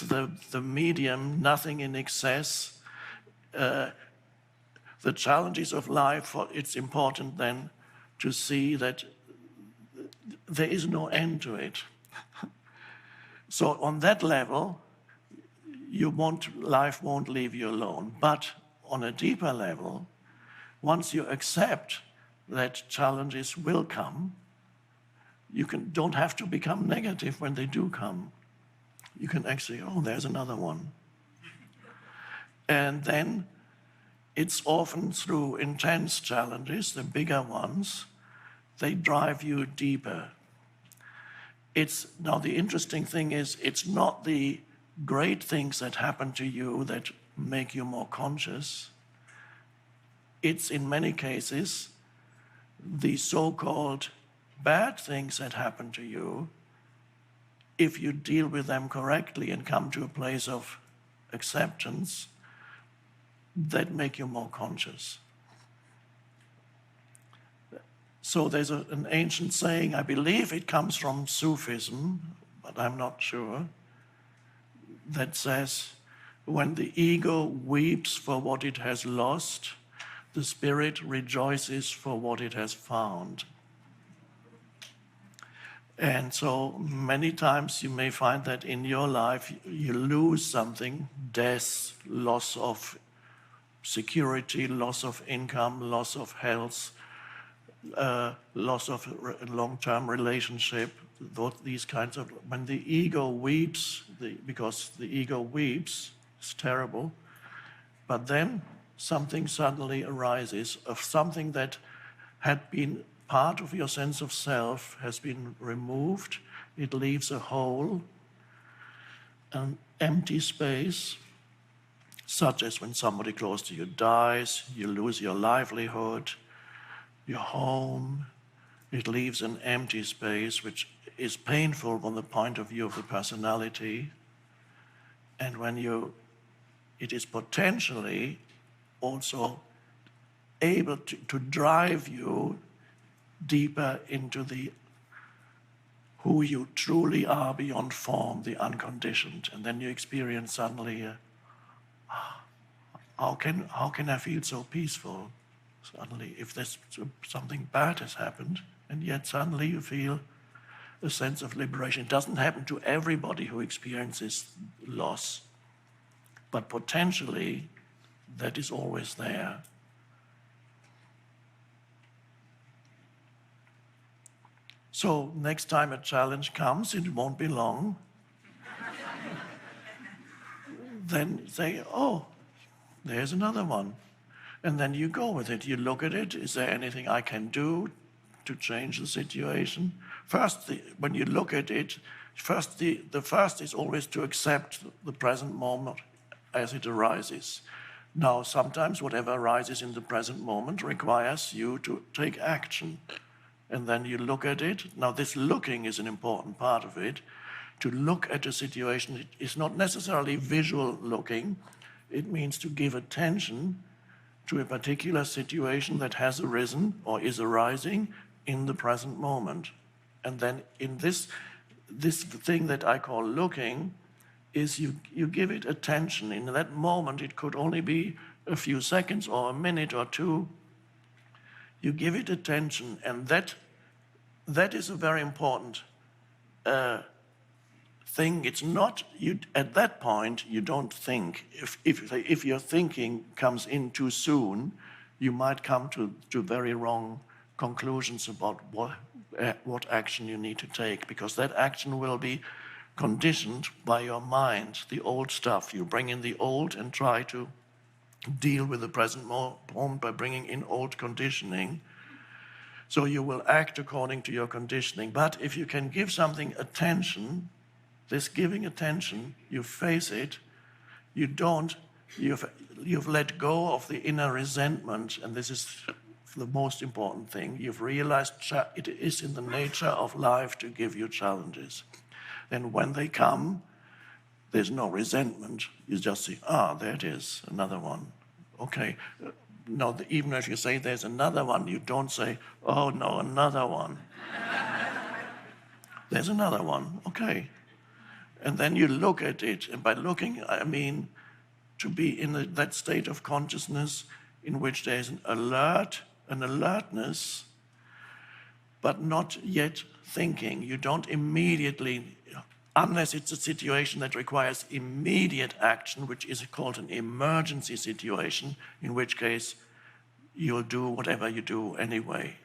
it's the medium, nothing in excess. The challenges of life, it's important then to see that there is no end to it. So on that level, life won't leave you alone. But on a deeper level, once you accept that challenges will come, you don't have to become negative when they do come. You can actually, oh, there's another one. And then it's often through intense challenges, the bigger ones, they drive you deeper. Now the interesting thing is, it's not the great things that happen to you that make you more conscious. It's in many cases the so-called bad things that happen to you, if you deal with them correctly and come to a place of acceptance, that make you more conscious. So there's an ancient saying, I believe it comes from Sufism, but I'm not sure, that says, when the ego weeps for what it has lost, the spirit rejoices for what it has found. And so many times you may find that in your life you lose something, death, loss of security, loss of income, loss of health, loss of long-term relationship, these kinds of, when the ego weeps, because the ego weeps, it's terrible, but then something suddenly arises of something that had been part of your sense of self has been removed. It leaves a hole, an empty space, such as when somebody close to you dies, you lose your livelihood, your home. It leaves an empty space, which is painful from the point of view of the personality. And when it is potentially also able to drive you deeper into who you truly are beyond form, the unconditioned. And then you experience suddenly, how can I feel so peaceful? Suddenly, if there's something bad has happened, and yet suddenly you feel a sense of liberation. It doesn't happen to everybody who experiences loss, but potentially that is always there. So next time a challenge comes, it won't be long, then say, oh, there's another one. And then you go with it. You look at it. Is there anything I can do to change the situation? First, when you look at it, the first is always to accept the present moment as it arises. Now, sometimes whatever arises in the present moment requires you to take action. And then you look at it. Now, this looking is an important part of it. To look at a situation is not necessarily visual looking. It means to give attention to a particular situation that has arisen or is arising in the present moment. And then in this thing that I call looking is you give it attention. In that moment, it could only be a few seconds or a minute or two. You give it attention, and that is a very important thing. It's not, at that point, you don't think. If your thinking comes in too soon, you might come to very wrong conclusions about what action you need to take, because that action will be conditioned by your mind, the old stuff. You bring in the old and try to deal with the present moment by bringing in old conditioning. So you will act according to your conditioning. But if you can give something attention, this giving attention, you face it, you've let go of the inner resentment, and this is the most important thing. You've realized it is in the nature of life to give you challenges. And when they come, there's no resentment. You just say, there it is, another one. Okay. No, even if you say there's another one, you don't say, oh no, another one. There's another one, okay. And then you look at it, and by looking, I mean to be in that state of consciousness in which there is an alertness, but not yet thinking. You don't immediately, unless it's a situation that requires immediate action, which is called an emergency situation, in which case you'll do whatever you do anyway.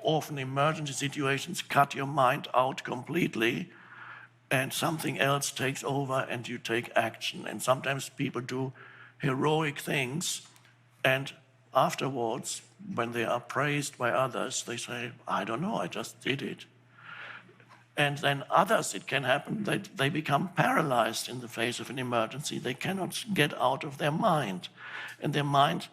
Often emergency situations cut your mind out completely, and something else takes over and you take action. And sometimes people do heroic things, and afterwards, when they are praised by others, they say, I don't know, I just did it. And then others, it can happen that they become paralyzed in the face of an emergency. They cannot get out of their mind. And their mind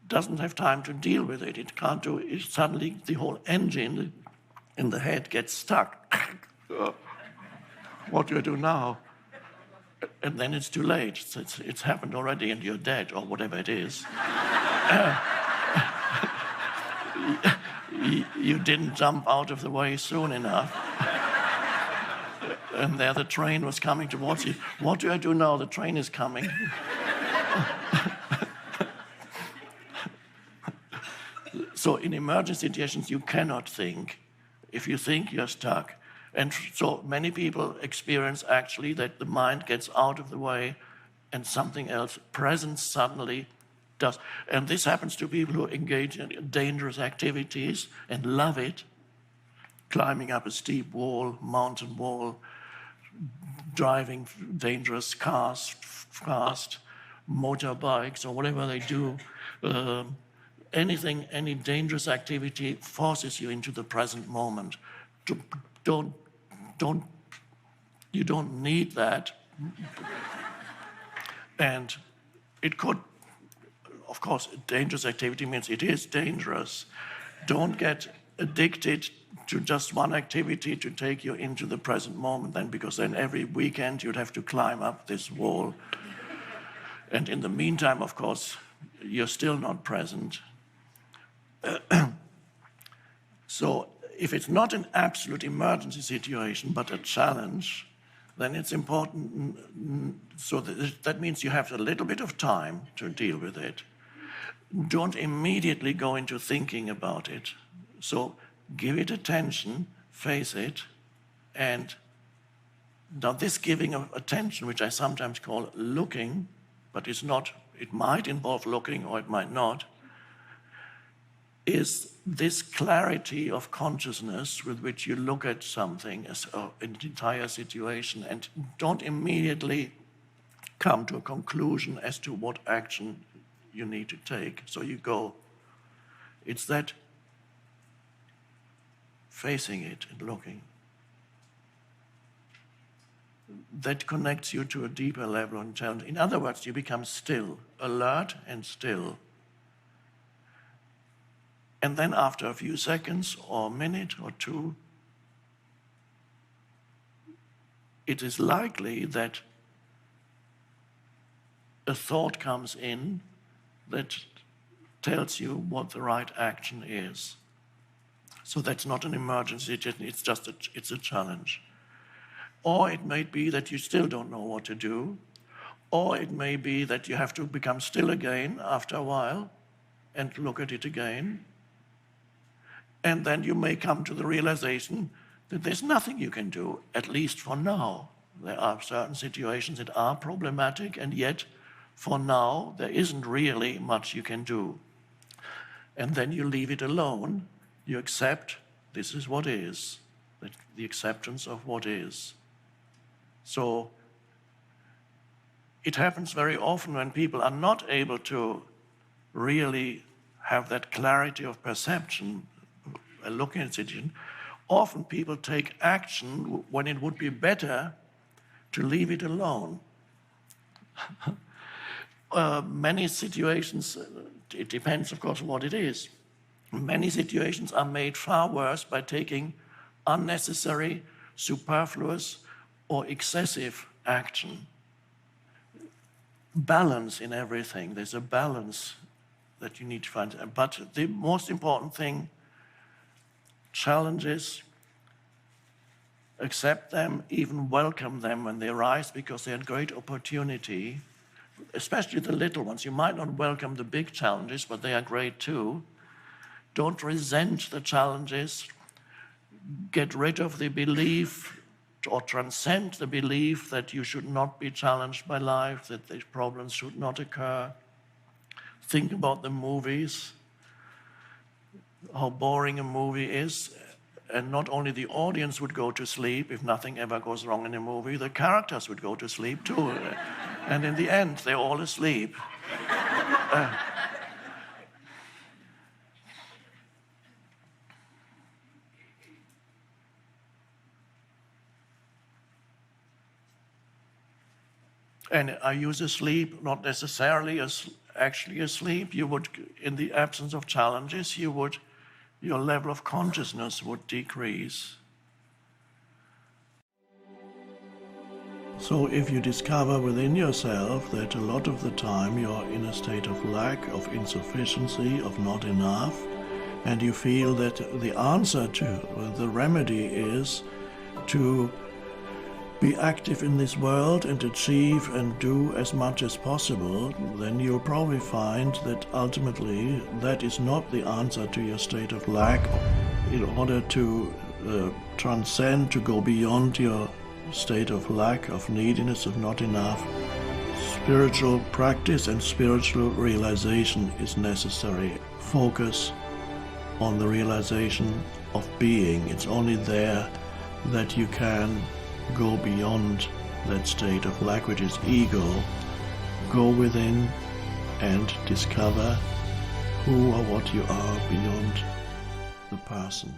doesn't have time to deal with it. It can't do it. Suddenly the whole engine in the head gets stuck. What do I do now? And then it's too late. It's happened already and you're dead or whatever it is. You didn't jump out of the way soon enough. And there the train was coming towards you. What do I do now? The train is coming. So in emergency situations, you cannot think. If you think, you're stuck. And so many people experience actually that the mind gets out of the way and something else, presence suddenly does. And this happens to people who engage in dangerous activities and love it, climbing up a steep wall, mountain wall, driving dangerous cars fast, motorbikes or whatever they do. Anything, any dangerous activity forces you into the present moment. You don't need that. And it could, of course, dangerous activity means it is dangerous. Don't get addicted to just one activity to take you into the present moment then, because then every weekend you'd have to climb up this wall. And in the meantime, of course, you're still not present. So if it's not an absolute emergency situation, but a challenge, then it's important. So that means you have a little bit of time to deal with it. Don't immediately go into thinking about it. So give it attention, face it, and now this giving of attention, which I sometimes call looking, but it's not, it might involve looking or it might not, is this clarity of consciousness with which you look at something, as an entire situation, and don't immediately come to a conclusion as to what action you need to take. So you go, it's that facing it and looking that connects you to a deeper level. In other words, you become still, alert and still. And then after a few seconds or a minute or two, it is likely that a thought comes in that tells you what the right action is. So that's not an emergency, it's just it's a challenge. Or it may be that you still don't know what to do, or it may be that you have to become still again after a while and look at it again. And then you may come to the realization that there's nothing you can do, at least for now. There are certain situations that are problematic, and yet, for now, there isn't really much you can do. And then you leave it alone. You accept this is what is, the acceptance of what is. So it happens very often when people are not able to really have that clarity of perception, looking at the situation. Often people take action when it would be better to leave it alone. Many situations, it depends of course on what it is. Many situations are made far worse by taking unnecessary, superfluous, or excessive action. Balance in everything. There's a balance that you need to find. But the most important thing, challenges accept them, even welcome them when they arise, because they're a great opportunity, especially the little ones. You might not welcome the big challenges, but they are great too. Don't resent the challenges. Get rid of the belief or transcend the belief that you should not be challenged by life, that these problems should not occur. Think about the movies, how boring a movie is. And not only the audience would go to sleep if nothing ever goes wrong in a movie, the characters would go to sleep too. And in the end, they're all asleep. And I use asleep, not necessarily as actually asleep. You would, in the absence of challenges, your level of consciousness would decrease. So if you discover within yourself that a lot of the time you're in a state of lack, of insufficiency, of not enough, and you feel that the answer to, the remedy is to be active in this world and achieve and do as much as possible, then you'll probably find that ultimately that is not the answer to your state of lack. In order to transcend, to go beyond your state of lack, of neediness, of not enough, spiritual practice and spiritual realization is necessary. Focus on the realization of being. It's only there that you can go beyond that state of lack, which is ego. Go within and discover who or what you are beyond the person.